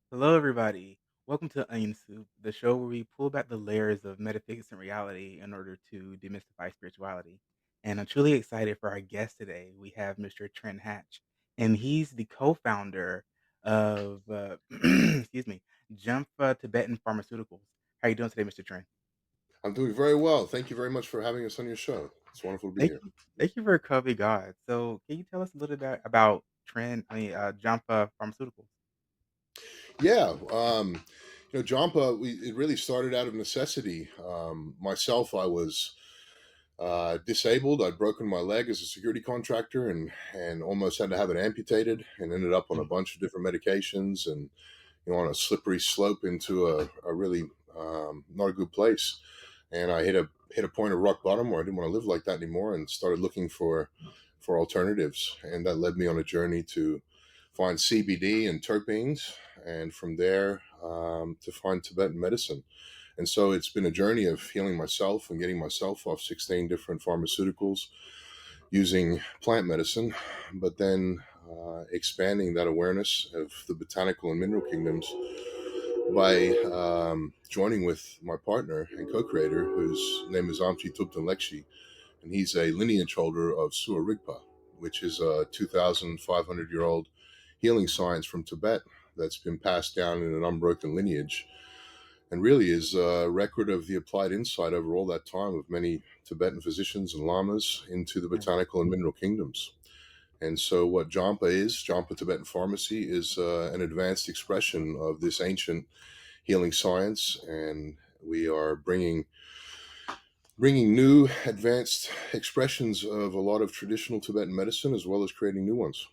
Hello, everybody. Welcome to Onion Soup, the show where we pull back the layers of metaphysics and reality in order to demystify spirituality. And I'm truly excited for our guest today. We have Mr. Trent Hatch, and he's the co-founder of, excuse me, Jampha Tibetan Pharmaceuticals. How are you doing today, Mr. Trent? I'm doing very well. Thank you very much for having us on your show. It's wonderful to be Thank here. you. Thank you for coming God. So, can you tell us a little bit about Jampha Pharmaceuticals? Yeah, Jampa, it really started out of necessity. Myself, I was disabled. I'd broken my leg as a security contractor, and almost had to have it amputated, and ended up on a Mm. bunch of different medications, and on a slippery slope into a really not a good place. And I hit a point of rock bottom where I didn't want to live like that anymore, and started looking for alternatives. And that led me on a journey to find CBD and terpenes, and from there to find Tibetan medicine. And so it's been a journey of healing myself and getting myself off 16 different pharmaceuticals using plant medicine, but then expanding that awareness of the botanical and mineral kingdoms by joining with my partner and co-creator, whose name is Amchi Lekshi, and he's a lineage holder of Sua Rigpa, which is a 2,500-year-old healing science from Tibet that's been passed down in an unbroken lineage, and really is a record of the applied insight over all that time of many Tibetan physicians and lamas into the Yeah. botanical and mineral kingdoms. And so, what Jampha is, Jampha Tibetan Pharmacy, is an advanced expression of this ancient healing science, and we are bringing new, advanced expressions of a lot of traditional Tibetan medicine, as well as creating new ones.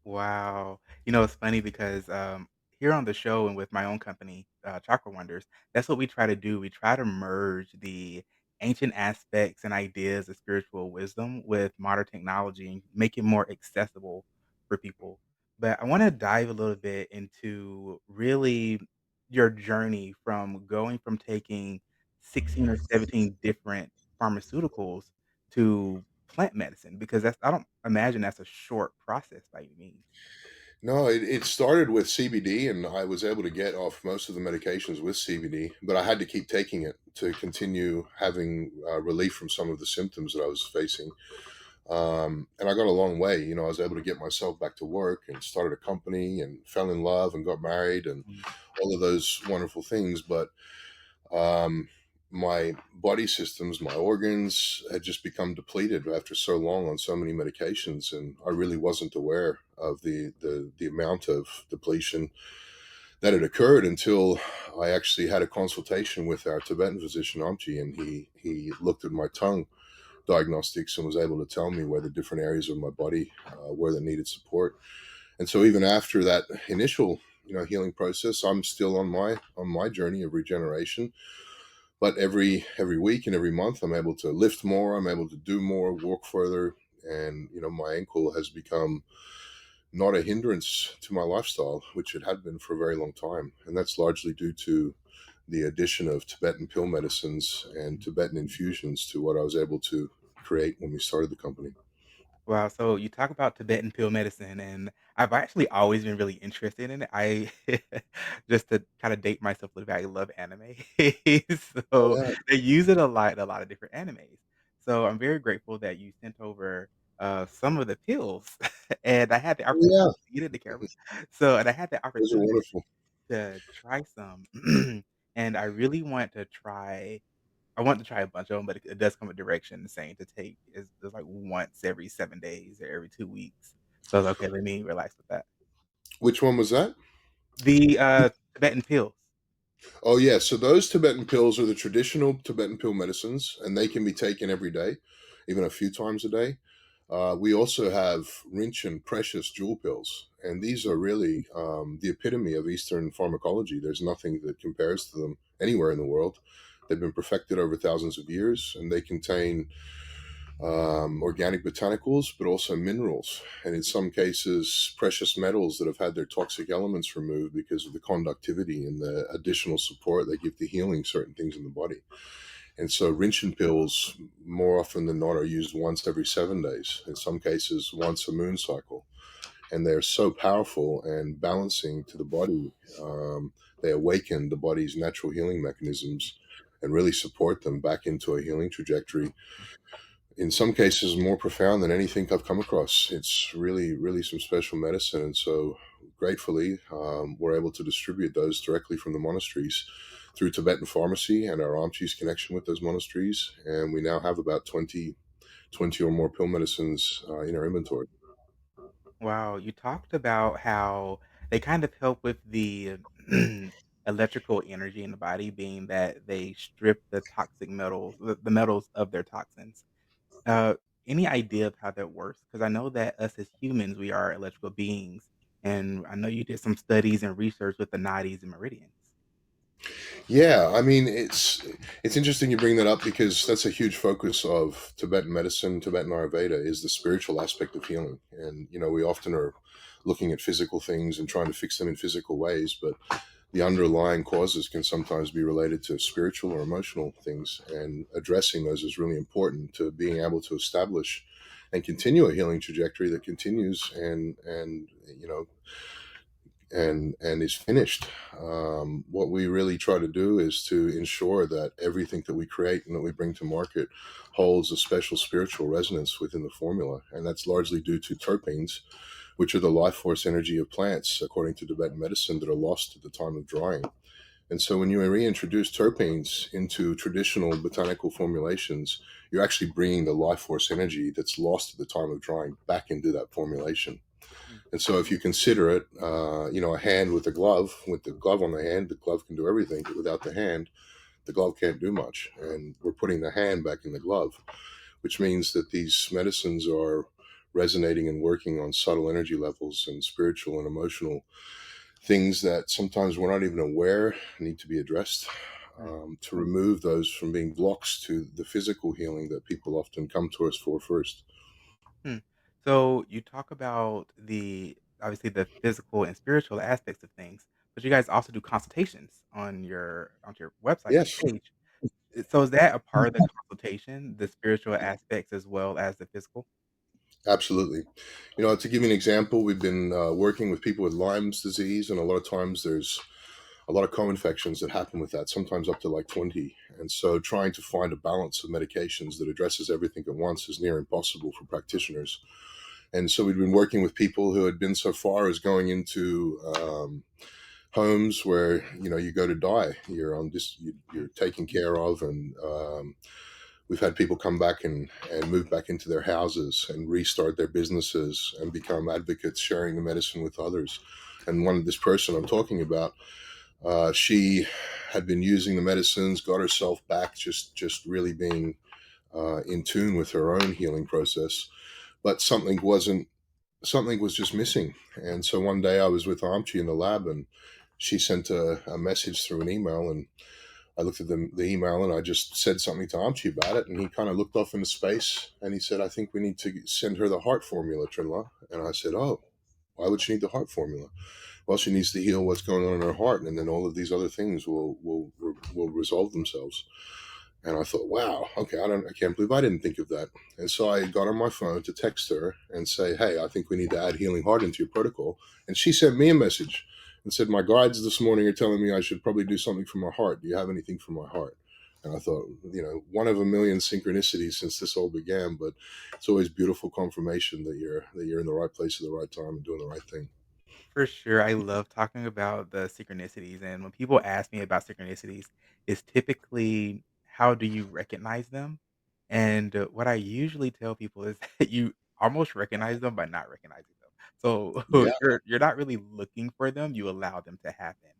Wow. It's funny because, here on the show and with my own company, Chakra Wonders, that's what we try to do. We try to merge the ancient aspects and ideas of spiritual wisdom with modern technology and make it more accessible for people. But I wanna dive a little bit into really your journey from going from taking 16 or 17 different pharmaceuticals to plant medicine because that's I don't imagine that's a short process by any means. No, it started with CBD, and I was able to get off most of the medications with CBD, but I had to keep taking it to continue having relief from some of the symptoms that I was facing. And I got a long way. I was able to get myself back to work and started a company and fell in love and got married and Mm, all of those wonderful things. But um, my body systems, my organs had just become depleted after so long on so many medications, and I really wasn't aware of the amount of depletion that had occurred until I actually had a consultation with our Tibetan physician Amchi, and he looked at my tongue diagnostics and was able to tell me where the different areas of my body were that needed support. And so even after that initial healing process, I'm still on my journey of regeneration. But every week and every month, I'm able to lift more, I'm able to do more, walk further, and my ankle has become not a hindrance to my lifestyle, which it had been for a very long time. And that's largely due to the addition of Tibetan pill medicines and mm. Tibetan infusions to what I was able to create when we started the company. Wow, so you talk about Tibetan pill medicine, and I've actually always been really interested in it. I just to kinda date myself a little bit, I love anime. Oh So, yeah, they use it a lot in a lot of different animes. So, I'm very grateful that you sent over, some of the pills, and I had the oh, opportunity yeah, to see it in the camera. So and I had the those are opportunity wonderful. to try some, and I really want to try a bunch of them, but it does come with directions saying to take is like once every 7 days or every 2 weeks. So I was, "Okay, let me relax with that." Which one was that? The, Tibetan pills. Oh yeah, so those Tibetan pills are the traditional Tibetan pill medicines, and they can be taken every day, even a few times a day. We also have rich and precious jewel pills, and these are really the epitome of Eastern pharmacology. There's nothing that compares to them anywhere in the world. They've been perfected over thousands of years, and they contain organic botanicals, but also minerals, and in some cases, precious metals that have had their toxic elements removed because of the conductivity and the additional support they give to healing certain things in the body. And so, rinchen pills, more often than not, are used once every 7 days, in some cases, once a moon cycle. And they're so powerful and balancing to the body. They awaken the body's natural healing mechanisms and really support them back into a healing trajectory, in some cases more profound than anything I've come across. It's really, really some special medicine. And so, gratefully, we're able to distribute those directly from the monasteries through Tibetan pharmacy and our Amchi's connection with those monasteries. And we now have about 20 or more pill medicines in our inventory. Wow, you talked about how they kind of help with the electrical energy in the body, being that they strip the toxic metals, the metals of their toxins. Uh, any idea of how that works? Because I know that us as humans, we are electrical beings, and I know you did some studies and research with the nadis and meridians. Yeah, I mean, it's interesting you bring that up because that's a huge focus of Tibetan medicine, Tibetan Ayurveda, is the spiritual aspect of healing. And we often are looking at physical things and trying to fix them in physical ways, but the underlying causes can sometimes be related to spiritual or emotional things, and addressing those is really important to being able to establish and continue a healing trajectory that continues and is finished. What we really try to do is to ensure that everything that we create and that we bring to market holds a special spiritual resonance within the formula, and that's largely due to terpenes, which are the life force energy of plants, according to Tibetan medicine, that are lost at the time of drying. And so, when you reintroduce terpenes into traditional botanical formulations, you're actually bringing the life force energy that's lost at the time of drying back into that formulation. Mm, And so, if you consider it, a hand with the glove on the hand, the glove can do everything, but without the hand, the glove can't do much. And we're putting the hand back in the glove, which means that these medicines are resonating and working on subtle energy levels and spiritual and emotional things that sometimes we're not even aware need to be addressed, mm, to remove those from being blocks to the physical healing that people often come to us for first. mm. So you talk about the obviously the physical and spiritual aspects of things, but you guys also do consultations on your website and Yes, page. So is that a part of the consultation, the spiritual aspects as well as the physical? absolutely. To give you an example, we've been working with people with Lyme's disease, and a lot of times there's a lot of co-infections that happen with that, sometimes up to like 20. And so trying to find a balance of medications that addresses everything at once is near impossible for practitioners. And so we've been working with people who had been so far as going into homes where you go to die. You're taken care of, and we've had people come back and move back into their houses and restart their businesses and become advocates, sharing the medicine with others. And this person I'm talking about, she had been using the medicines, got herself back, just really being in tune with her own healing process, but something was just missing. And so one day I was with Amchi in the lab, and she sent a message through an email, and I looked at the email and I just said something to Amchi about it, and he kind of looked off into space and he said, "I think we need to send her the heart formula, Trinla." And I said, "Oh, why would she need the heart formula?" "Well, she needs to heal what's going on in her heart, and then all of these other things will resolve themselves." And I thought, wow, okay, I can't believe I didn't think of that. And so I got on my phone to text her and say, "Hey, I think we need to add healing heart into your protocol." And she sent me a message and said, "My guides this morning are telling me I should probably do something for my heart. Do you have anything for my heart?" And I thought, one of a million synchronicities since this all began, but it's always beautiful confirmation that you're in the right place at the right time and doing the right thing. For sure, I love talking about the synchronicities, and when people ask me about synchronicities, it's typically how do you recognize them? And what I usually tell people is that you almost recognize them by not recognizing them. So Yeah. you're not really looking for them, you allow them to happen.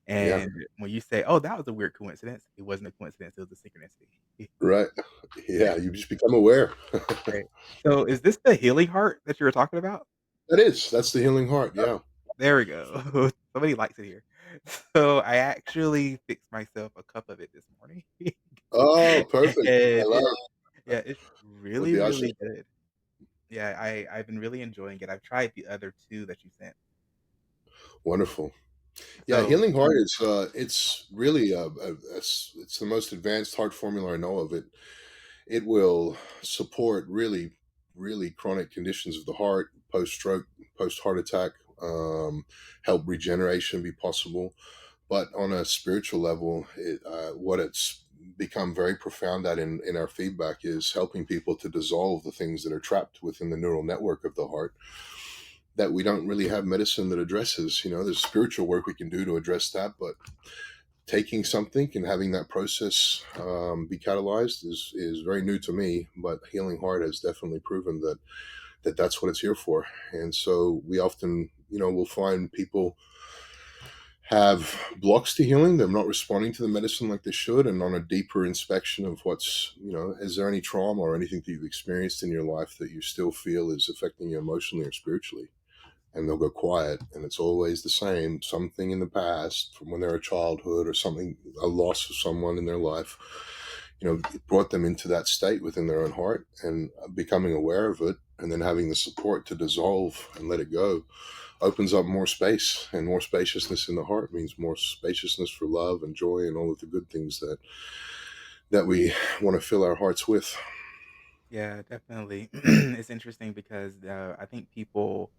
Yeah. And when you say, "Oh, that was a weird coincidence," it wasn't a coincidence, it was a synchronicity. Right. Yeah, you just become aware. Right. So, is this the healing heart that you were talking about? That's the healing heart, Oh, yeah. there we go. Somebody likes it here. So, I actually fixed myself a cup of it this morning. Oh, perfect. I And love yeah, it's with really, the usher. really good. Yeah, I've been really enjoying it. I've tried the other 2 that you sent. Wonderful. Yeah, So healing heart is, it's really, it's the most advanced heart formula I know of. It will support really, really chronic conditions of the heart, post-stroke, post-heart attack, help regeneration be possible. But on a spiritual level, what it's become very profound at in our feedback is helping people to dissolve the things that are trapped within the neural network of the heart that we don't really have medicine that addresses. There's spiritual work we can do to address that, but taking something and having that process be catalyzed is very new to me. But healing heart has definitely proven that's what it's here for. And so we often, we'll find people have blocks to healing. They're not responding to the medicine like they should. And on a deeper inspection of is there any trauma or anything that you've experienced in your life that you still feel is affecting you emotionally or spiritually? And they'll go quiet. And it's always the same something in the past from when they're a childhood or something, a loss of someone in their life. It brought them into that state within their own heart and becoming aware of it and then having the support to dissolve and let it go opens up more space, and more spaciousness in the heart means more spaciousness for love and joy and all of the good things that we want to fill our hearts with. yeah, definitely. It's interesting because, I think people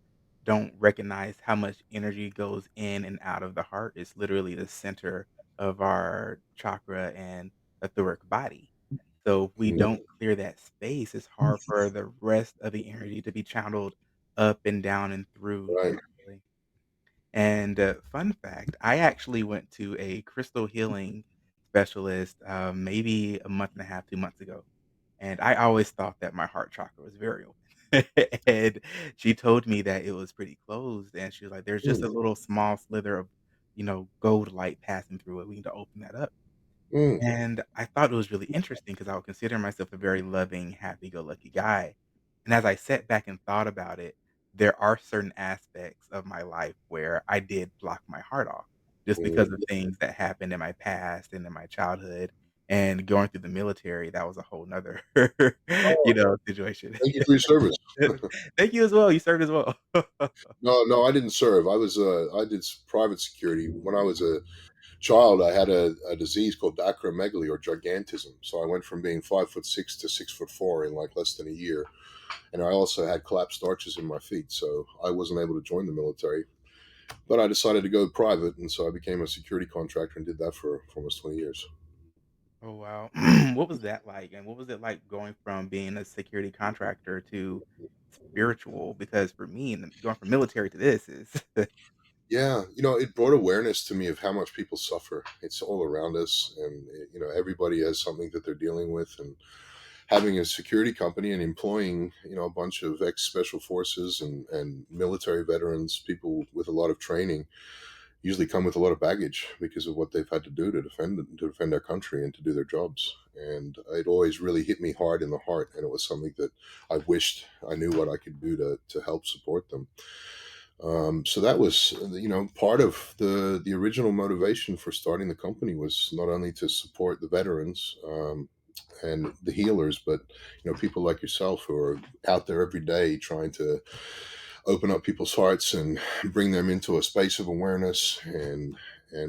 don't recognize how much energy goes in and out of the heart. It's literally the center of our chakra and etheric body. So, if we Mhm. don't clear that space, it's hard for the rest of the energy to be channeled up and down and through Right. naturally. And, fun fact, I actually went to a crystal healing specialist, maybe a month and a half, 2 months ago, and I always thought that my heart chakra was very open. And she told me that it was pretty closed, and she was like, "There's just Mm, a little small slither of, gold light passing through it. We need to open that up." mm, And I thought it was really interesting because I would consider myself a very loving, happy-go-lucky guy. And as I sat back and thought about it, there are certain aspects of my life where I did block my heart off just because mm. of things that happened in my past and in my childhood. And going through the military, that was a whole nother, Oh, situation. thank you for your service. Thank you as well. You served as well. No, no, I didn't serve. I did private security. When I was a child, I had a disease called acromegaly or gigantism. So I went from being 5'6" to 6'4" in like less than a year. And I also had collapsed arches in my feet. So I wasn't able to join the military. But I decided to go private. And so I became a security contractor and did that for almost 20 years. Oh, wow. What was that like? And what was it like going from being a security contractor to spiritual? Because for me, going from military to this is Yeah, it brought awareness to me of how much people suffer. It's all around us, and everybody has something that they're dealing with. And having a security company and employing, a bunch of ex special forces and military veterans, people with a lot of training, usually come with a lot of baggage because of what they've had to do to defend our country and to do their jobs. And it always really hit me hard in the heart, and it was something that I wished I knew what I could do to help support them. So that was, part of the original motivation for starting the company was not only to support the veterans and the healers, but people like yourself who are out there every day trying to open up people's hearts and bring them into a space of awareness, and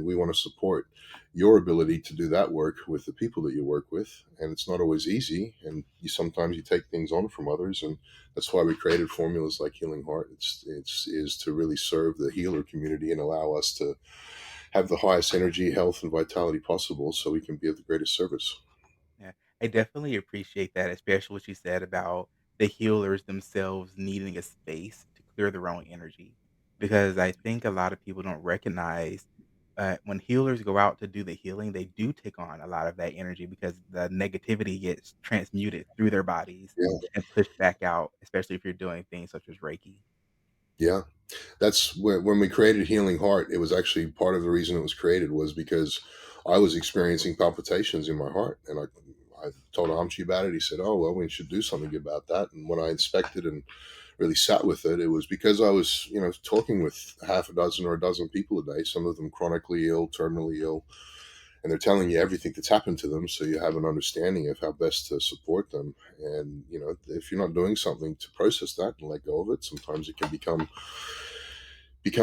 we want to support your ability to do that work with the people that you work with. And it's not always easy, and sometimes you take things on from others, and that's why we created formulas like healing heart. It's is to really serve the healer community and allow us to have the highest energy, health, and vitality possible so we can be of the greatest service. Yeah, I definitely appreciate that, especially what you said about the healers themselves needing a space to clear their own energy. Because I think a lot of people don't recognize when healers go out to do the healing, they do take on a lot of that energy because the negativity gets transmuted through their bodies Yeah. and pushed back out, especially if you're doing things such as Reiki. Yeah. That's when we created Healing Heart. It was actually part of the reason it was created was because I was experiencing palpitations in my heart, and I told Amchi about it. He said, "Oh well, we should do something about that." And when I inspected and really sat with it, it was because I was, talking with half a dozen or a dozen people a day, some of them chronically ill, terminally ill, and they're telling you everything that's happened to them, so you have an understanding of how best to support them. And if you're not doing something to process that and let go of it, sometimes it can become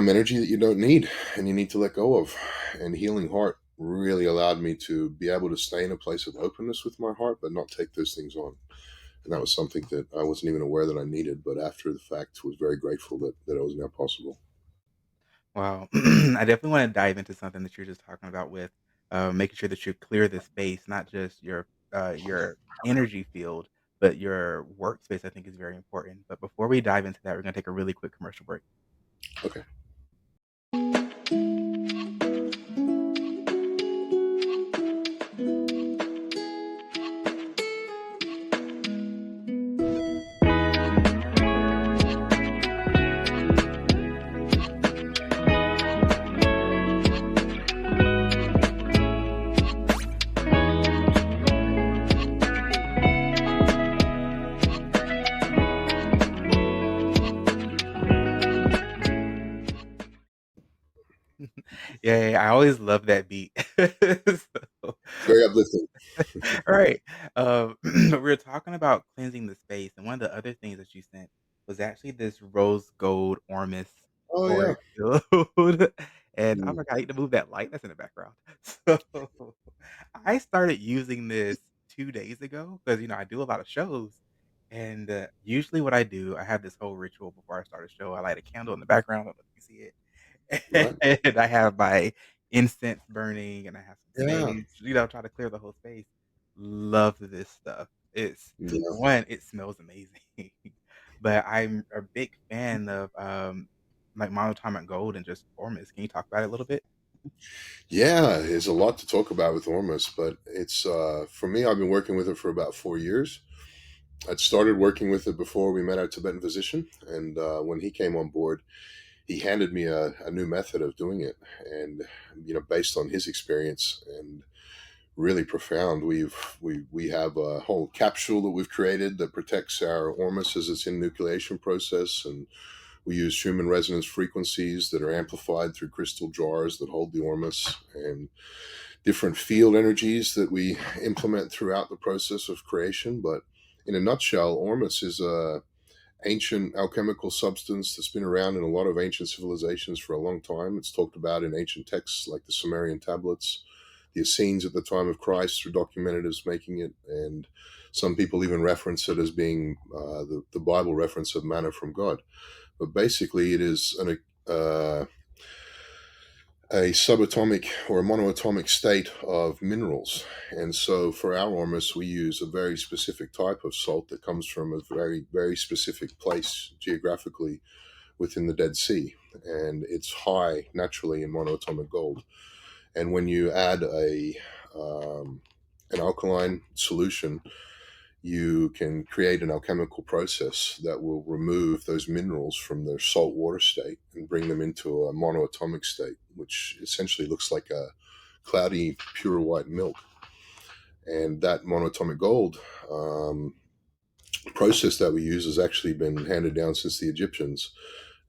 energy that you don't need and you need to let go of. And Healing Heart really allowed me to be able to stay in a place of openness with my heart, but not take those things on. And that was something that I wasn't even aware that I needed, but after the fact was very grateful that it was now possible. Wow. I definitely wanna dive into something that you're just talking about with, making sure that you clear the space, not just your energy field, but your workspace, I think is very important. But before we dive into that, we're gonna take a really quick commercial break. Okay. Yeah, yeah, I always love that beat. So Very uplifting. right. We were talking about cleansing the space, and one of the other things that you sent was actually this rose gold ormus Oh, yeah. auric field. And oh Mm, my god, I need to move that light that's in the background. So I started using this 2 days ago because I do a lot of shows. And usually, what I do, I have this whole ritual before I start a show. I light a candle in the background. I don't know if you see it. right. And I have my incense burning, and I have some Yeah. sage, try to clear the whole space. Love this stuff. It's Yeah. one, it smells amazing, but I'm a big fan of, like, monatomic gold and just ormus. Can you talk about it a little bit? Yeah. There's a lot to talk about with Ormus, but it's, for me, I've been working with it for about 4 years. I'd started working with it before we met our Tibetan physician. And when he came on board, he handed me a new method of doing it. And, based on his experience and really profound, we have a whole capsule that we've created that protects our ormus as it's in nucleation process. And we use human resonance frequencies that are amplified through crystal jars that hold the ormus and different field energies that we implement throughout the process of creation. But in a nutshell, ormus is a ancient alchemical substance that's been around in a lot of ancient civilizations for a long time. It's talked about in ancient texts like the Sumerian tablets. The Essenes at the time of Christ are documented as making it, and some people even reference it as being the Bible reference of manna from God. But basically, it is a subatomic or a monoatomic state of minerals. And so for our ormus, we use a very specific type of salt that comes from a very, very specific place geographically within the Dead Sea. And it's high naturally in monoatomic gold. And when you add an alkaline solution, you can create an alchemical process that will remove those minerals from their salt water state and bring them into a monoatomic state, which essentially looks like a cloudy, pure white milk. And that monoatomic gold process that we use has actually been handed down since the Egyptians.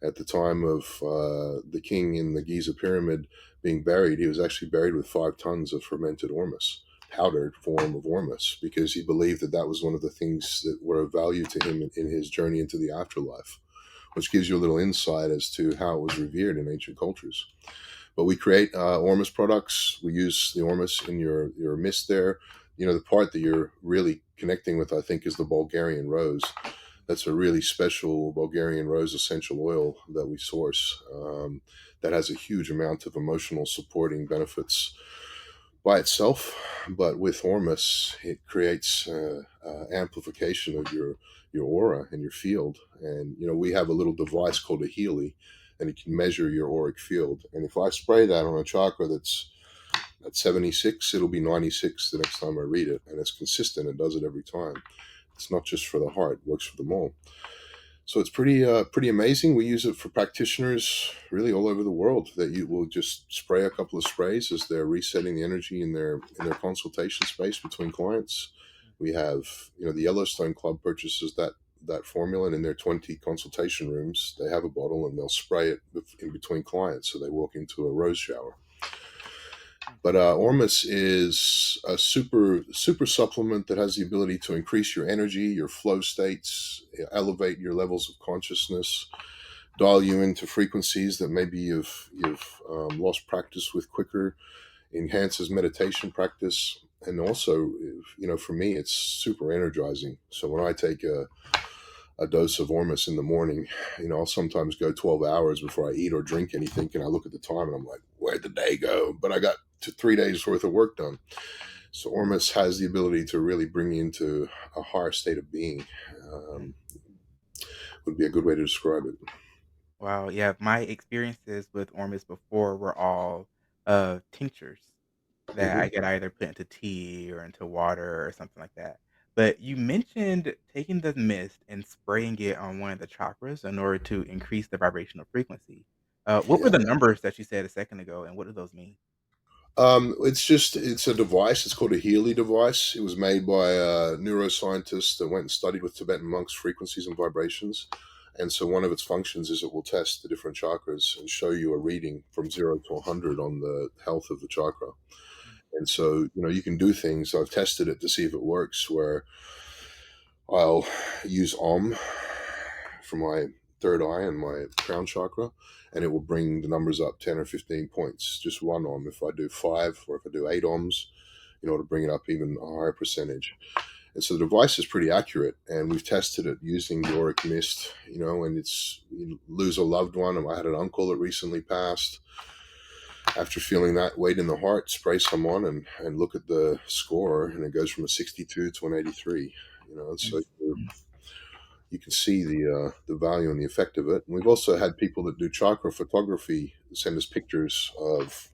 At the time of the king in the Giza pyramid being buried, he was actually buried with 5 tons of fermented ormus, powdered form of ormus, because he believed that that was one of the things that were of value to him in his journey into the afterlife, which gives you a little insight as to how it was revered in ancient cultures. But we create ormus products. We use the ormus in your mist there. The part that you're really connecting with, I think, is the Bulgarian rose. That's a really special Bulgarian rose essential oil that we source, that has a huge amount of emotional supporting benefits by itself, but with ormus, it creates amplification of your aura and your field. And we have a little device called a Healy, and it can measure your auric field. And if I spray that on a chakra that's at 76, it'll be 96 the next time I read it, and it's consistent. It does it every time. It's not just for the heart; it works for them all. So it's pretty amazing. We use it for practitioners really all over the world. That you will just spray a couple of sprays as they're resetting the energy in their consultation space between clients. We have, the Yellowstone Club purchases that formula, and in their 20 consultation rooms, they have a bottle and they'll spray it in between clients, so they walk into a rose shower. Mm, But Ormus is a super supplement that has the ability to increase your energy, your flow states, elevate your levels of consciousness, dial you into frequencies that maybe you've lost practice with quicker, enhances meditation practice, and also, for me, it's super energizing. So when I take a dose of Ormus in the morning, I'll sometimes go 12 hours before I eat or drink anything, and I look at the time and I'm like, where'd the day go? But I got to 3 days worth of work done. So Ormus has the ability to really bring me into a higher state of being. mm. Um, would be a good way to describe it. Wow, yeah, my experiences with ormus before were all, tinctures that Hmm. I could either put into tea or into water or something like that. But you mentioned taking the mist and spraying it on one of the chakras in order to increase the vibrational frequency. What were Yeah. the numbers that you said a second ago, and what do those mean? It's a device. It's called a Healy device. It was made by a neuroscientist that went and studied with Tibetan monks frequencies and vibrations. And so one of its functions is it will test the different chakras and show you a reading from 0 to 100 on the health of the chakra. Mm, And so, you can do things. I've tested it to see if it works, where I'll use Om for my third eye and my crown chakra, and it will bring the numbers up 10 or 15 points. Just one Om. If I do five or if I do eight Oms, to bring it up even a higher percentage. And so the device is pretty accurate, and we've tested it using the auric mist, and you lose a loved one. I had an uncle that recently passed. After feeling that weight in the heart, spray some on and look at the score, and it goes from a 62 to an 83. And mm, so you can see the value and the effect of it. And we've also had people that do chakra photography send us pictures of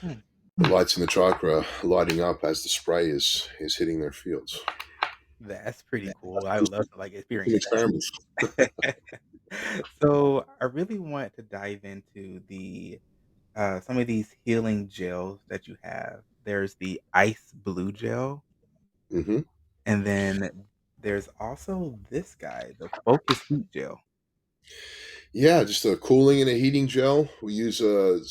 mm. the lights in the chakra lighting up as the spray is hitting their fields. That's pretty cool. I Just would love to, like, an experience experiment. that. So, I really want to dive into some of these healing gels that you have. There's the ice blue gel, Hmm. and then there's also this guy, the focus heat gel. Yeah, just a cooling and a heating gel. We use a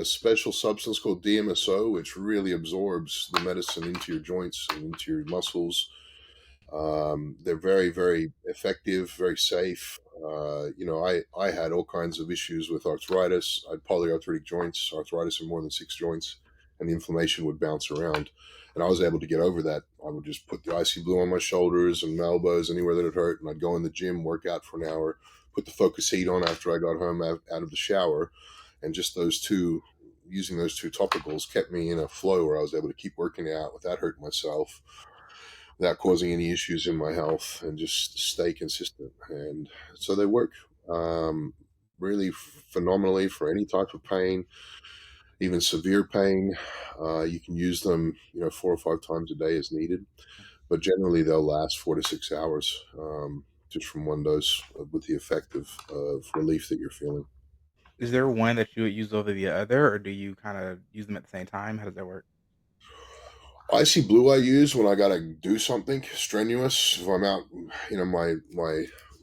special substance called DMSO, which really absorbs the medicine into your joints and into your muscles. They're very, very effective, very safe. I had all kinds of issues with arthritis. I had polyarthritic joints, arthritis in more than six joints, and the inflammation would bounce around. And I was able to get over that. I would just put the icy blue on my shoulders and my elbows, anywhere that it hurt, and I'd go in the gym, work out for an hour, put the focus heat on after I got home out of the shower, and just using those two topicals kept me in a flow where I was able to keep working out without hurting myself, without causing any issues in my health, and just stay consistent. And so they work um, really phenomenally for any type of pain, even severe pain. You can use them, 4 or 5 times a day as needed, but generally they'll last 4 to 6 hours, just from one dose, with the effect of relief that you're feeling. Is there one that you would use over the other, or do you kinda use them at the same time? How does that work? Icy blue I use when I gotta do something strenuous. If I'm out,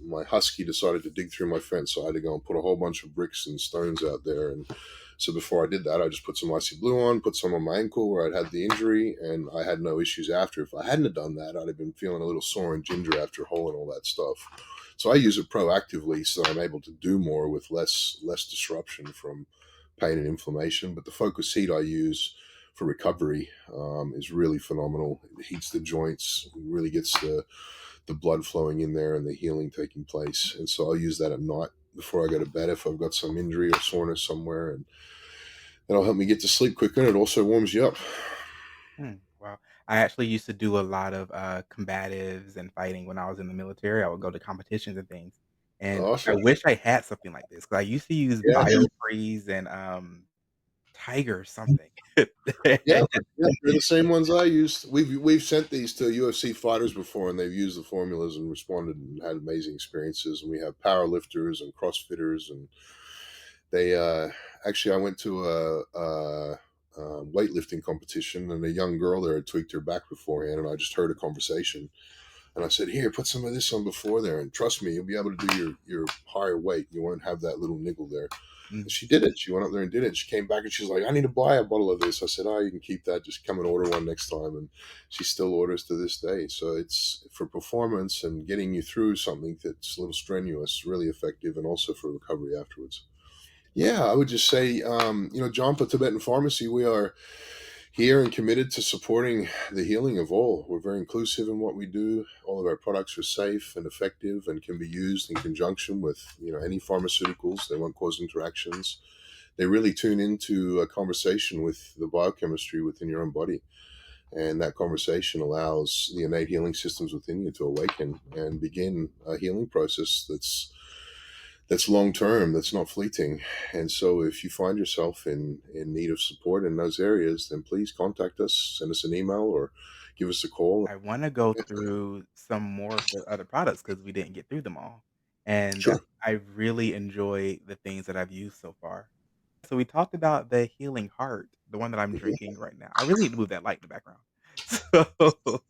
my husky decided to dig through my fence, so I had to go and put a whole bunch of bricks and stones out there. And so before I did that, I just put some icy blue on, put some on my ankle where I'd had the injury, and I had no issues after. If I hadn't have done that, I'd have been feeling a little sore and ginger after hole and all that stuff. So I use it proactively, so I'm able to do more with less disruption from pain and inflammation. But the focus heat I use for recovery is really phenomenal. It heats the joints, really gets the blood flowing in there and the healing taking place. And so I'll use that at night before I go to bed if I've got some injury or soreness somewhere, and that'll help me get to sleep quicker. And it also warms you up. Wow. I actually used to do a lot of, combatives and fighting when I was in the military. I would go to competitions and things, and I Awesome. wish I had something like this, 'cause I used to use Yeah. BioFreeze and, tiger something. Yeah, yeah, they're the same ones I used. We've sent these to UFC fighters before, and they've used the formulas and responded and had amazing experiences. And we have power lifters and CrossFitters, and they actually I went to a weightlifting competition, and a young girl there had tweaked her back beforehand, and I just heard a conversation, and I said, "Here, put some of this on before there, and trust me, you'll be able to do your higher weight. You won't have that little niggle there." And Mm. she did it. She went up there and did it. She came back and she's like, "I need to buy a bottle of this." I said, "Oh, you can keep that. Just come and order one next time." And she still orders to this day. So it's for performance and getting you through something that's a little strenuous, really effective, and also for recovery afterwards. Yeah, I would just say, Jampha Tibetan Pharmacy, we are here and committed to supporting the healing of all. We're very inclusive in what we do. All of our products are safe and effective and can be used in conjunction with, any pharmaceuticals. They won't cause interactions. They really tune into a conversation with the biochemistry within your own body. And that conversation allows the innate healing systems within you to awaken and begin a healing process that's long term, that's not fleeting. And so if you find yourself in need of support in those areas, then please contact us, send us an email, or give us a call. I wanna go through some more of the other products because we didn't get through them all, and Sure. I really enjoy the things that I've used so far. So we talked about the healing heart, the one that I'm Mhm. drinking right now. I really need to move that light in the background. So,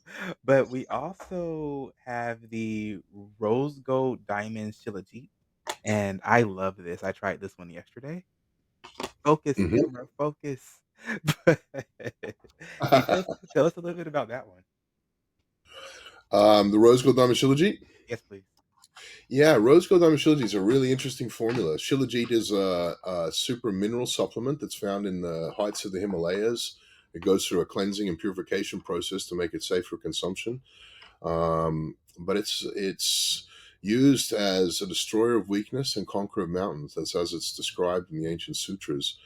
but we also have the rose gold diamond shilajit, and I love this. I tried this one yesterday. Focus, Mhm. camera, focus. But can you tell us a little bit about that one? The rose gold diamond shilajit. Yes, please. Yeah, rose gold diamond shilajit is a really interesting formula. Shilajit is a super mineral supplement that's found in the heights of the Himalayas. It goes through a cleansing and purification process to make it safe for consumption. But it's used as a destroyer of weakness and conqueror of mountains. That's as it's described in the ancient sutras.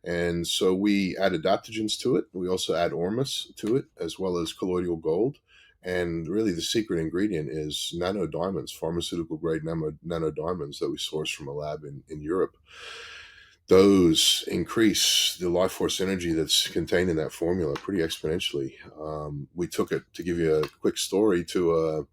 And so we add adaptogens to it. We also add ormus to it, as well as colloidal gold. And really, the secret ingredient is nano diamonds, pharmaceutical grade nano diamonds that we source from a lab in Europe. Those increase the life force energy that's contained in that formula pretty exponentially. We took it, to give you a quick story, to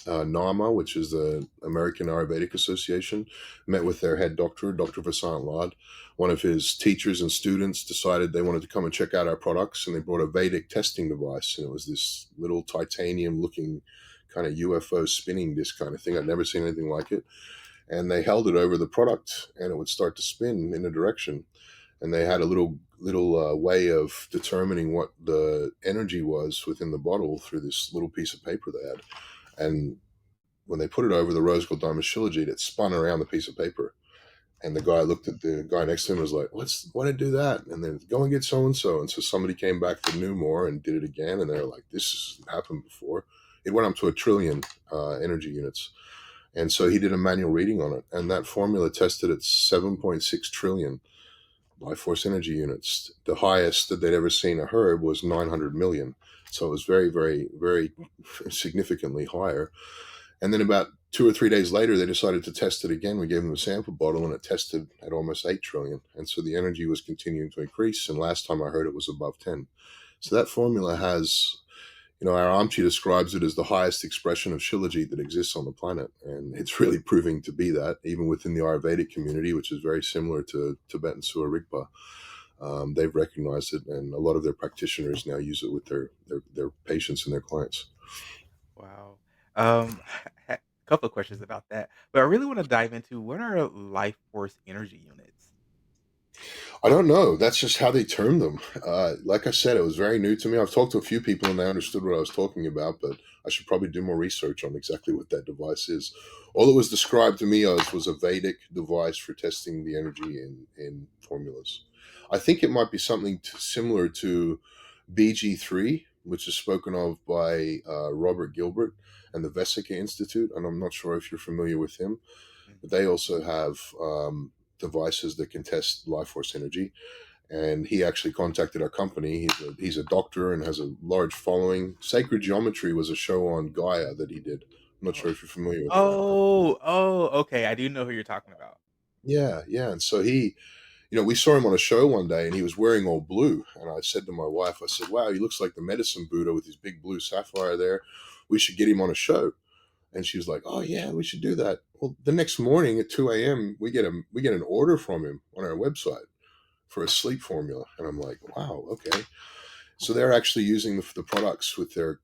NAMA, which is the American Ayurvedic Association, met with their head doctor, Dr. Vasant Lad. One of his teachers and students decided they wanted to come and check out our products, and they brought a Vedic testing device. And it was this little titanium looking kind of UFO spinning disc kind of thing. I'd never seen anything like it. And they held it over the product, and it would start to spin in a direction. And they had a little way of determining what the energy was within the bottle through this little piece of paper they had. And when they put it over the rose gold diamond shilajit, it spun around the piece of paper. And the guy looked at the guy next to him and was like, why did it do that? And then go and get so and so. And so somebody came back that knew more and did it again. And they're like, this has happened before. It went up to a trillion energy units. And so he did a manual reading on it. And that formula tested at 7.6 trillion life force energy units. The highest that they'd ever seen or heard was 900 million. So it was very, very, very significantly higher. And then about 2 or 3 days later, they decided to test it again. We gave them a sample bottle, and it tested at almost 8 trillion. And so the energy was continuing to increase. And last time I heard it was above 10. So that formula has, our Amchi describes it as the highest expression of shilajit that exists on the planet. And it's really proving to be that, even within the Ayurvedic community, which is very similar to Tibetan Sua Rigpa. They've recognized it, and a lot of their practitioners now use it with their patients and their clients. Wow. A couple of questions about that, but I really wanna dive into what are life force energy units? I don't know. That's just how they term them. Like I said, it was very new to me. I've talked to a few people and they understood what I was talking about, but I should probably do more research on exactly what that device is. All it was described to me as was a Vedic device for testing the energy in formulas. I think it might be something similar to BG3, which is spoken of by Robert Gilbert and the Vesica Institute. And I'm not sure if you're familiar with him, Mhm. but they also have devices that can test life force energy. And he actually contacted our company. He's a doctor and has a large following. Sacred Geometry was a show on Gaia that he did. I'm not Oh. sure if you're familiar with that. Oh, okay, I do know who you're talking about. Yeah, yeah. And so We saw him on a show one day and he was wearing all blue. And I said to my wife, I said, wow, he looks like the medicine Buddha with his big blue sapphire there. We should get him on a show. And she was like, oh yeah, we should do that. Well, the next morning at 2 a.m., we get an order from him on our website for a sleep formula. And I'm like, wow, okay. So they're actually using the products with their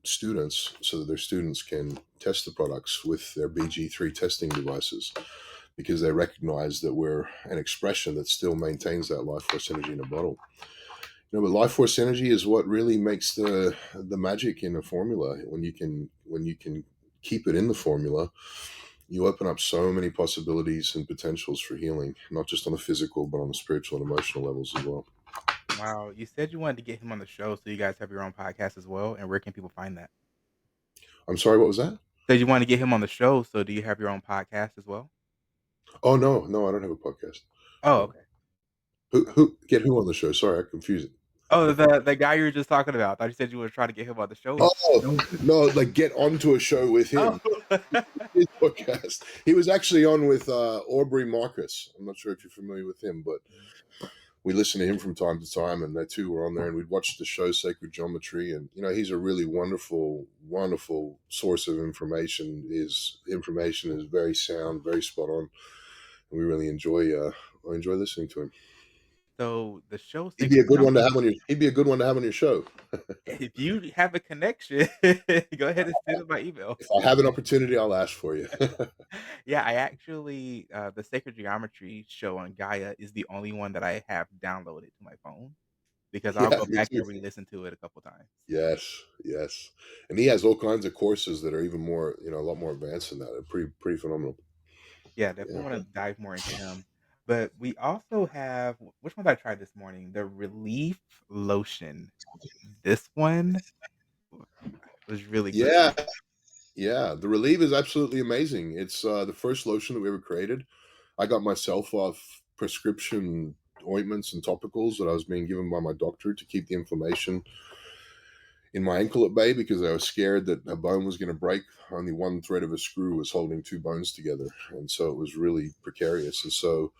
students, so that their students can test the products with their BG3 testing devices, because they recognize that we're an expression that still maintains that life force energy in a bottle. But life force energy is what really makes the magic in a formula. When you can keep it in the formula, you open up so many possibilities and potentials for healing, not just on the physical, but on the spiritual and emotional levels as well. Wow, you said you wanted to get him on the show, so you guys have your own podcast as well, and where can people find that? I'm sorry, what was that? Said you wanted to get him on the show, so do you have your own podcast as well? Oh no, no, I don't have a podcast. Oh, No. okay. Who get who on the show? Sorry, I confused Oh, it. the guy you were just talking about. I thought you said you were trying to get him on the show. Oh no, like get onto a show with Oh. him. His podcast. He was actually on with Aubrey Marcus. I'm not sure if you're familiar with him, but we listen to him from time to time, and they too were on there, and we'd watch the show Sacred Geometry, and he's a really wonderful, wonderful source of information. His information is very sound, very spot on, and we really enjoy listening to him. So, the show He'd be Sacred a good one to have Geometry, on your. He'd be a good one to have on your show. if you have a connection, go ahead and send him my email. If I have an opportunity, I'll ask for you. Yeah, I actually, the Sacred Geometry show on Gaia is the only one that I have downloaded to my phone because I'll Yeah, go me back too. and re-listen to it a couple times. Yes, yes, and he has all kinds of courses that are even more, a lot more advanced than that. They're pretty phenomenal. Yeah, definitely Yeah, wanna dive more into him. But we also have which one did I try this morning? The Relief Lotion. This one was really good. yeah, yeah. The Relieve is absolutely amazing. It's the first lotion that we ever created. I got myself off prescription ointments and topicals that I was being given by my doctor to keep the inflammation in my ankle at bay, because I was scared that a bone was going to break. Only one thread of a screw was holding two bones together, and so it was really precarious. And so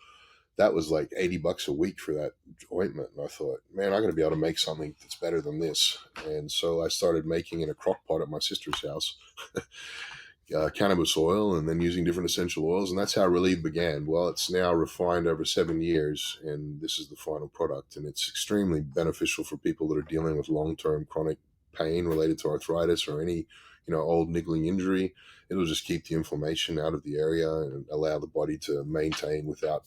that was like $80 a week for that ointment. And I thought, man, I'm going to be able to make something that's better than this. And so I started making in a crock pot at my sister's house cannabis oil, and then using different essential oils. And that's how Relieve began. Well, it's now refined over 7 years, and this is the final product. And it's extremely beneficial for people that are dealing with long term chronic pain related to arthritis or any old niggling injury. It'll just keep the inflammation out of the area and allow the body to maintain without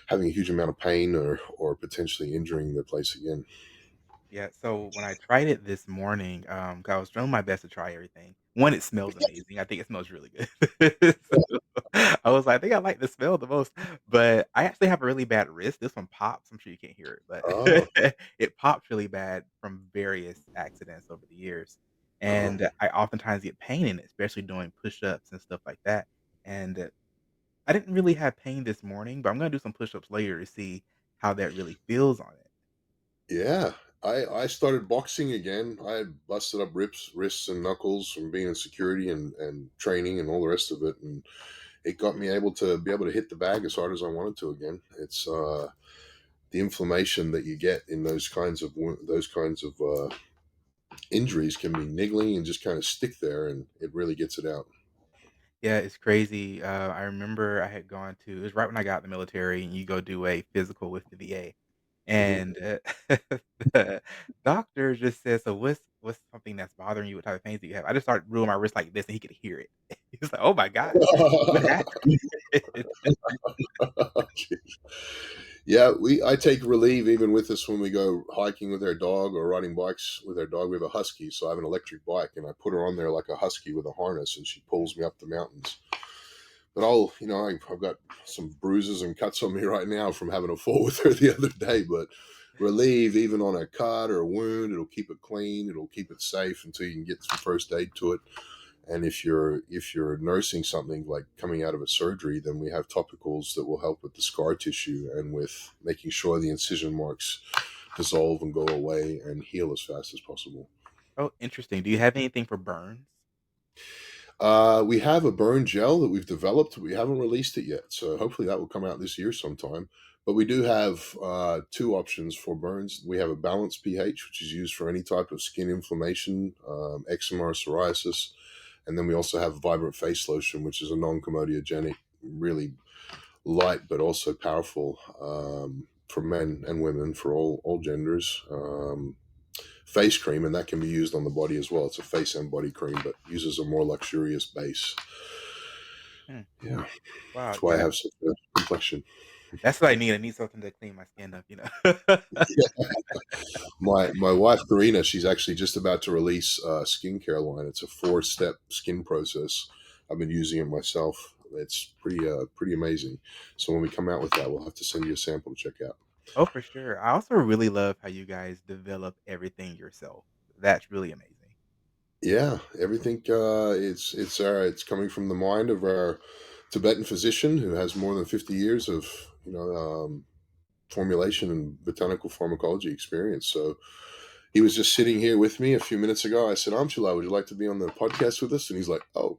having a huge amount of pain or potentially injuring the place again. Yeah, so when I tried it this morning, 'cause I was doing my best to try everything. One, it smells amazing. I think it smells really good. So, I was like, "I think I like the smell the most," but I actually have a really bad wrist. This one pops. I'm sure you can't hear it, but Oh, it pops really bad from various accidents over the years, uh-huh. and I oftentimes get pain in it, especially doing push-ups and stuff like that, and I didn't really have pain this morning, but I'm gonna do some push-ups later to see how that really feels on it. Yeah. I started boxing again. I had busted up wrists and knuckles from being in security and training and all the rest of it. And it got me able to hit the bag as hard as I wanted to again. It's the inflammation that you get in those kinds of injuries can be niggling and just kind of stick there, and it really gets it out. Yeah, it's crazy. I remember I had gone to it was right when I got in the military, and you go do a physical with the VA, Hmm. and, the doctor just said, "So what's something that's bothering you? What type of pains do you have?" I just started ruling my wrist like this, and he could hear it. He was like, "Oh my god, what happened?" Yeah, I take Relieve even with us when we go hiking with our dog or riding bikes with our dog. We have a husky, so I have an electric bike, and I put her on there like a husky with a harness, and she pulls me up the mountains. But I've got some bruises and cuts on me right now from having a fall with her the other day. But Relieve, even on a cut or a wound, it'll keep it clean. It'll keep it safe until you can get some first aid to it. And if you're nursing something like coming out of a surgery, then we have topicals that will help with the scar tissue and with making sure the incision marks dissolve and go away and heal as fast as possible. Oh, interesting. Do you have anything for burns? We have a burn gel that we've developed. We haven't released it yet, so hopefully that will come out this year sometime. But we do have two options for burns. We have a balanced pH, which is used for any type of skin inflammation, eczema, or psoriasis, and then we also have vibrant face lotion, which is a non-comedogenic, really light but also powerful, for men and women, for all genders. Face cream, and that can be used on the body as well. It's a face and body cream, but uses a more luxurious base. Hmm. Yeah, Wow, that's why I yeah. have such a complexion. That's what I need. I need something to clean my skin up, you know? My wife Carina, she's actually just about to release a skincare line. It's a 4-step skin process. I've been using it myself. It's pretty amazing. So when we come out with that, we'll have to send you a sample to check out. Oh, for sure. I also really love how you guys develop everything yourself. That's really amazing. Yeah, everything. It's coming from the mind of our Tibetan physician who has more than 50 years of formulation and botanical pharmacology experience. So he was just sitting here with me a few minutes ago. I said, Amchila, would you like to be on the podcast with us? And he's like, oh,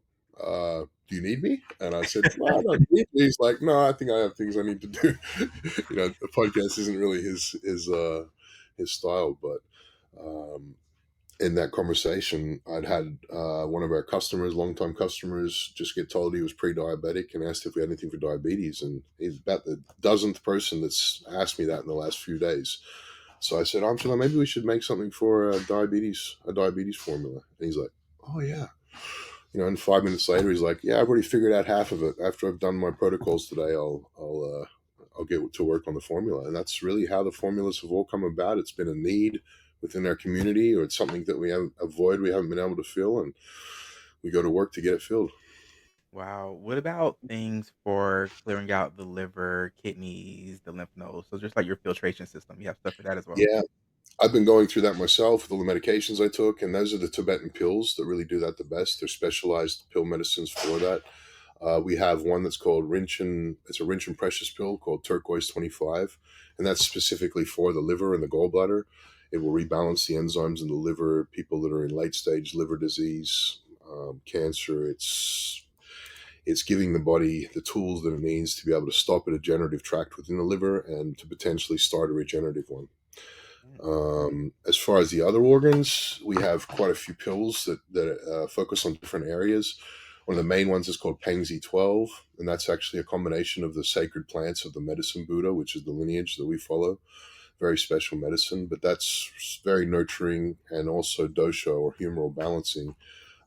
do you need me? And I said, well, I don't need you. He's like, no, I think I have things I need to do. The podcast isn't really his style, but um, in that conversation, I'd had one of our customers, longtime customers, just get told he was pre-diabetic and asked if we had anything for diabetes. And he's about the dozenth person that's asked me that in the last few days. So I said, Angela, maybe we should make something for a diabetes formula. And he's like, oh yeah. And 5 minutes later, he's like, yeah, I've already figured out half of it. After I've done my protocols today, I'll get to work on the formula. And that's really how the formulas have all come about. It's been a need within our community, or it's something that we haven't been able to fill, and we go to work to get it filled. Wow. What about things for clearing out the liver, kidneys, the lymph nodes? So just like your filtration system, you have stuff for that as well? Yeah, I've been going through that myself with all the medications I took, and those are the Tibetan pills that really do that the best. They're specialized pill medicines for that. We have one that's called Rinchen. It's a Rinchen Precious pill called Turquoise 25, and that's specifically for the liver and the gallbladder. It will rebalance the enzymes in the liver. People that are in late stage liver disease, cancer. It's giving the body the tools that it needs to be able to stop a degenerative tract within the liver and to potentially start a regenerative one. Mm. As far as the other organs, we have quite a few pills that focus on different areas. One of the main ones is called Pengzi 12, and that's actually a combination of the sacred plants of the medicine Buddha, which is the lineage that we follow. Very special medicine, but that's very nurturing and also dosha or humoral balancing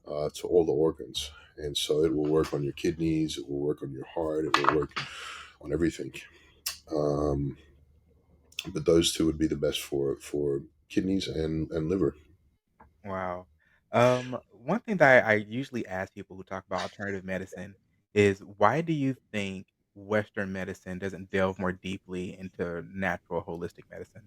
to all the organs. And so it will work on your kidneys, it will work on your heart, it will work on everything. Um, but those two would be the best for kidneys and liver. Wow. One thing that I usually ask people who talk about alternative medicine is why do you think Western medicine doesn't delve more deeply into natural holistic medicine?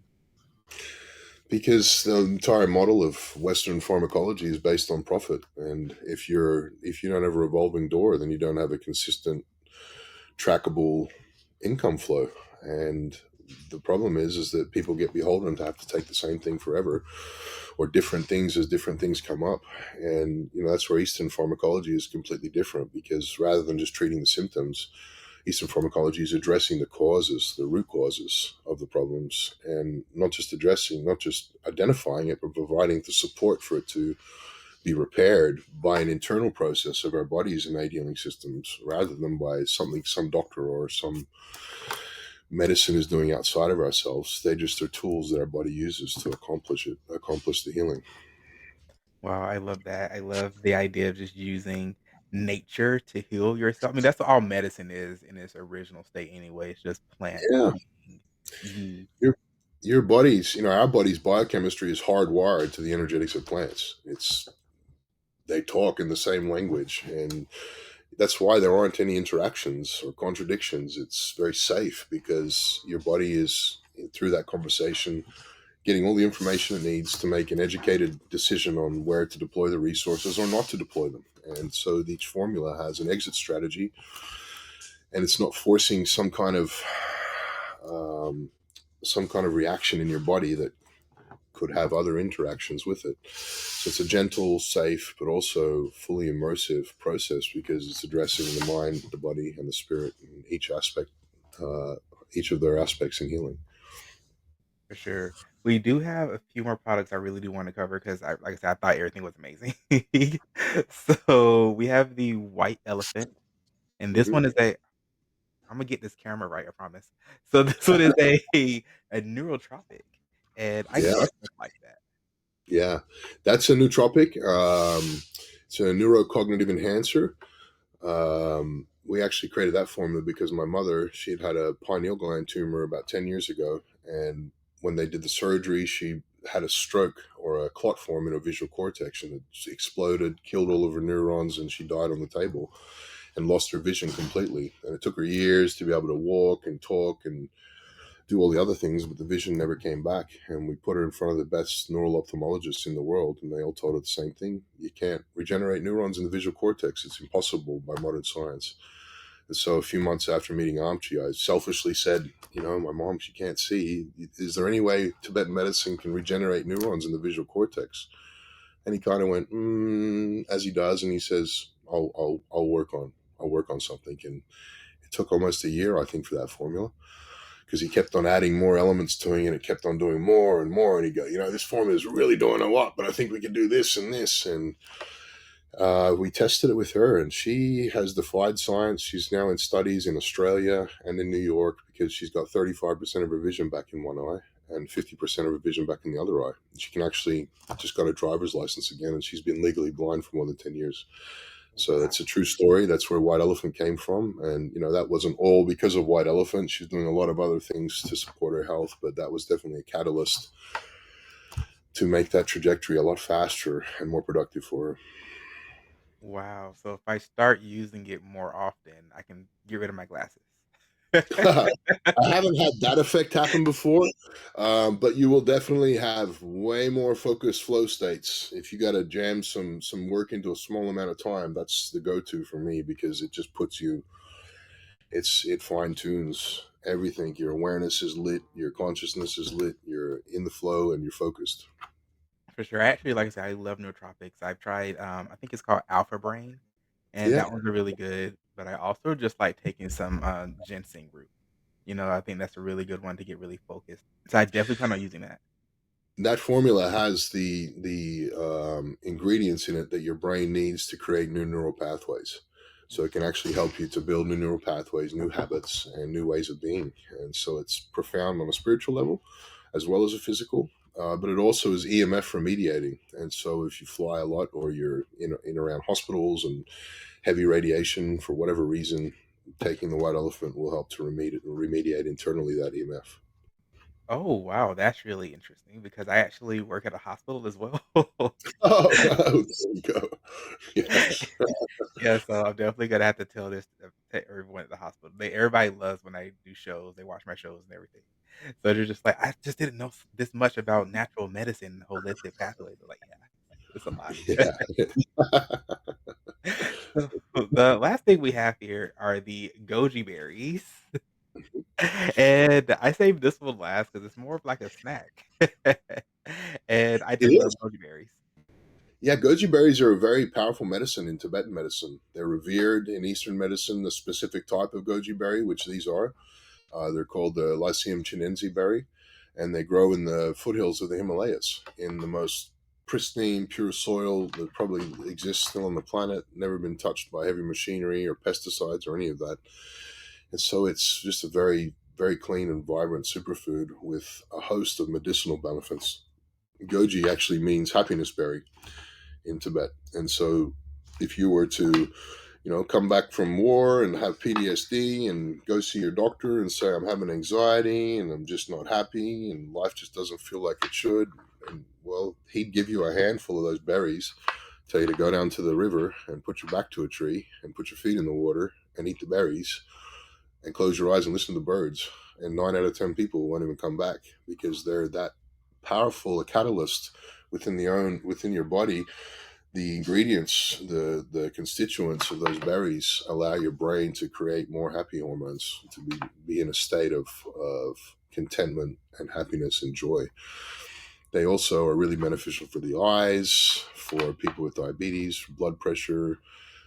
Because the entire model of Western pharmacology is based on profit, and if you don't have a revolving door, then you don't have a consistent, trackable income flow. And the problem is that people get beholden to have to take the same thing forever, or different things as different things come up. And that's where Eastern pharmacology is completely different, because rather than just treating the symptoms, Eastern pharmacology is addressing the causes, the root causes of the problems, and not just identifying it, but providing the support for it to be repaired by an internal process of our bodies and innate healing systems, rather than by something some doctor or some medicine is doing outside of ourselves. They just are tools that our body uses to accomplish the healing. Wow, I love that. I love the idea of just using nature to heal yourself. I mean, that's all medicine is in its original state anyway. It's just plants Yeah, being used. your your body's our body's biochemistry is hardwired to the energetics of plants. They talk in the same language, and that's why there aren't any interactions or contradictions. It's very safe because your body is, through that conversation, getting all the information it needs to make an educated decision on where to deploy the resources or not to deploy them. And so each formula has an exit strategy, and it's not forcing um, some kind of reaction in your body that could have other interactions with it. So it's a gentle, safe, but also fully immersive process because it's addressing the mind, the body, and the spirit in each aspect, uh, each of their aspects in healing. For sure. We do have a few more products I really do wanna cover because like I said, I thought everything was amazing. So, we have the white elephant, and this Hmm. one is a Imma get this camera right, I promise. So, this one is a neurotropic, and I Yeah, love stuff like that. yeah, that's a nootropic. It's a neurocognitive enhancer. We actually created that formula because my mother, she had a pineal gland tumor about 10 years ago. And when they did the surgery, she had a stroke or a clot form in her visual cortex and it exploded, killed all of her neurons, and she died on the table and lost her vision completely. And it took her years to be able to walk and talk and do all the other things, but the vision never came back. And we put her in front of the best neural ophthalmologists in the world, and they all told her the same thing. You can't regenerate neurons in the visual cortex. It's impossible by modern science. And so a few months after meeting Amchi, I selfishly said, my mom, she can't see. Is there any way Tibetan medicine can regenerate neurons in the visual cortex? And he kind of went, as he does, and he says, I'll work on something. And it took almost a year, I think, for that formula because he kept on adding more elements to it and it kept on doing more and more. And he go, this formula is really doing a lot, but I think we can do this and this. And we tested it with her, and she has defied science. She's now in studies in Australia and in New York because she's got 35% of her vision back in one eye and 50% of her vision back in the other eye. She can actually just got a driver's license again, and she's been legally blind for more than 10 years. So Wow. that's a true story. That's where White Elephant came from. And, that wasn't all because of White Elephant. She's doing a lot of other things to support her health, but that was definitely a catalyst to make that trajectory a lot faster and more productive for her. Wow, so if I start using it more often, I can get rid of my glasses. I haven't had that effect happen before, but you will definitely have way more focused flow states. If you got to jam some work into a small amount of time, that's the go-to for me because it just puts you. It fine tunes everything. Your awareness is lit, your consciousness is lit, you're in the flow, and you're focused. For sure. I actually, like I said, I love nootropics. I've tried, I think it's called Alpha Brain, and Yeah, that one's really good. But I also just like taking some ginseng root. I think that's a really good one to get really focused. So I definitely plan on using that. that formula has the ingredients in it that your brain needs to create new neural pathways. So it can actually help you to build new neural pathways, new habits, and new ways of being. And so it's profound on a spiritual level as well as a physical. But it also is EMF remediating. And so if you fly a lot or you're in around hospitals and heavy radiation for whatever reason, taking the white elephant will help to remediate internally that EMF. Oh wow, that's really interesting because I actually work at a hospital as well. Oh, there you go. Yes. Yeah, so I'm definitely gonna have to tell this to everyone at the hospital. Everybody loves when I do shows. They watch my shows and everything. So they're just like, I just didn't know this much about natural medicine, holistic pathways. I'm like, yeah, it's a lot. Yeah. So the last thing we have here are the goji berries. And I saved this one last because it's more of like a snack. And I It just love is. goji berries. Yeah, goji berries are a very powerful medicine in Tibetan medicine. They're revered in Eastern medicine, the specific type of goji berry, which these are. They're called the Lycium chinense berry, and they grow in the foothills of the Himalayas in the most pristine, pure soil that probably exists still on the planet, never been touched by heavy machinery or pesticides or any of that. And so it's just a very, very clean and vibrant superfood with a host of medicinal benefits. Goji actually means happiness berry in Tibet. And so if you were to, come back from war and have PTSD and go see your doctor and say, I'm having anxiety and I'm just not happy and life just doesn't feel like it should. And well, he'd give you a handful of those berries, tell you to go down to the river and put your back to a tree and put your feet in the water and eat the berries and close your eyes and listen to the birds. And 9 out of 10 people won't even come back because they're that powerful a catalyst within your body. The ingredients, the constituents of those berries allow your brain to create more happy hormones, to be in a state of contentment and happiness and joy. They also are really beneficial for the eyes, for people with diabetes, for blood pressure.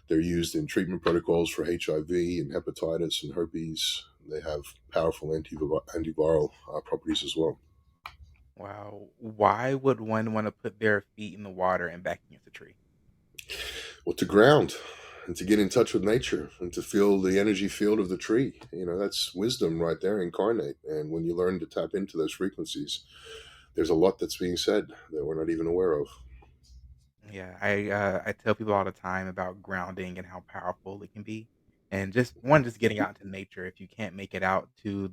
They're used in treatment protocols for HIV and hepatitis and herpes. They have powerful antiviral properties as well. Wow. Why would one wanna put their feet in the water and back against a tree? Well, to ground and to get in touch with nature and to feel the energy field of the tree. That's wisdom right there incarnate. And when you learn to tap into those frequencies, there's a lot that's being said that we're not even aware of. Yeah, I tell people all the time about grounding and how powerful it can be, and just getting out into nature. If you can't make it out to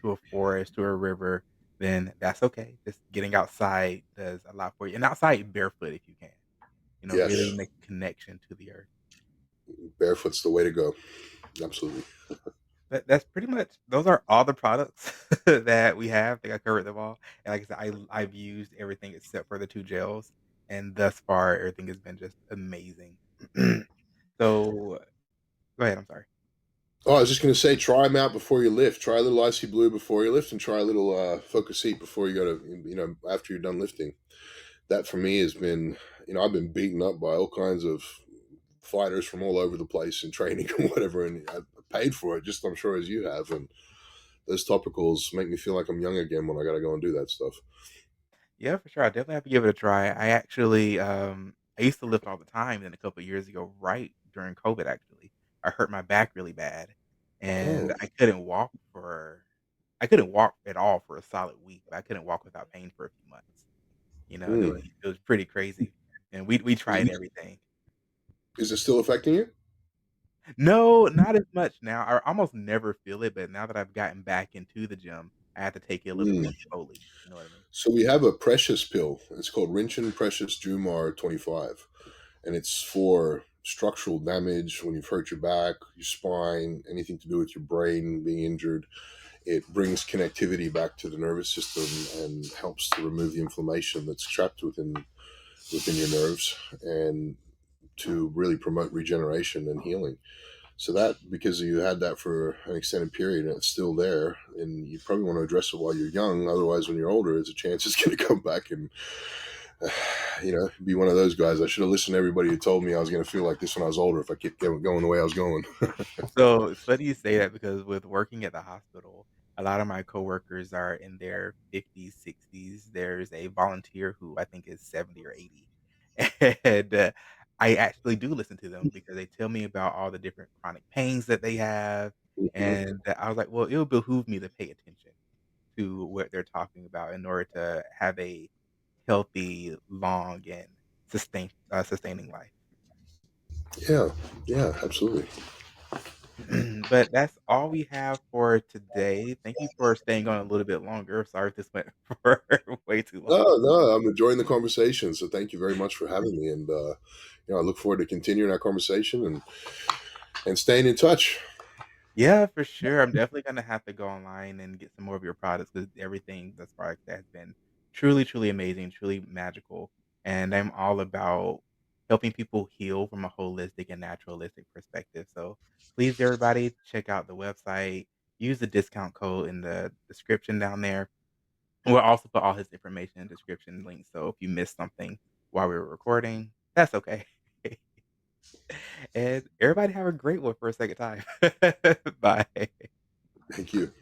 a forest, to a river, then that's okay. Just getting outside does a lot for you, and outside barefoot if you can. Really Yes, make a connection to the earth. barefoot's the way to go. Absolutely. That's pretty much those are all the products that we have. I think I covered them all. And like I said, I've used everything except for the 2 gels, and thus far, everything has been just amazing. So go ahead, I'm sorry. Oh, I was just going to say, try them out before you lift. Try a little icy blue before you lift, and try a little focus heat before you go to, after you're done lifting. That for me has been, I've been beaten up by all kinds of fighters from all over the place in training or whatever, and I paid for it, just I'm sure as you have. And those topicals make me feel like I'm young again when I got to go and do that stuff. Yeah, for sure. I definitely have to give it a try. I used to lift all the time, then a couple of years ago, right during COVID, actually, I hurt my back really bad, and Oh, I couldn't walk at all for a solid week, but I couldn't walk without pain for a few months. hmm. It was pretty crazy, and we tried everything. Is it still affecting you? No, not as much now. I almost never feel it, but now that I've gotten back into the gym, I have to take it a little Hmm. more slowly. You know what I mean? So we have a precious pill. It's called Rinchen Precious Jumar 25, and it's for structural damage when you've hurt your back, your spine, anything to do with your brain being injured. It brings connectivity back to the nervous system and helps to remove the inflammation that's trapped within your nerves, and to really promote regeneration and healing. So that, because you had that for an extended period and it's still there, and you probably want to address it while you're young. Otherwise, when you're older, there's a chance it's going to come back and be one of those guys. I should have listened to everybody who told me I was going to feel like this when I was older if I kept going the way I was going. So, it's funny you say that because with working at the hospital, a lot of my coworkers are in their 50s, 60s. There's a volunteer who I think is 70 or 80. And, I actually do listen to them because they tell me about all the different chronic pains that they have, Mhm. and I was like, "Well, it would behoove me to pay attention to what they're talking about in order to have a healthy, long, and sustaining life." Yeah, yeah, absolutely. But that's all we have for today. Thank you for staying on a little bit longer. Sorry if this went for way too long. No, no, I'm enjoying the conversation. So thank you very much for having me, and I look forward to continuing our conversation and staying in touch. Yeah, for sure. I'm definitely gonna have to go online and get some more of your products because everything thus far has been truly, truly amazing, truly magical. And I'm all about helping people heal from a holistic and naturalistic perspective. So please, everybody, check out the website. Use the discount code in the description down there. We'll also put all his information in the description link, so if you missed something while we were recording, that's okay. And everybody have a great one for a second time. Bye. Thank you.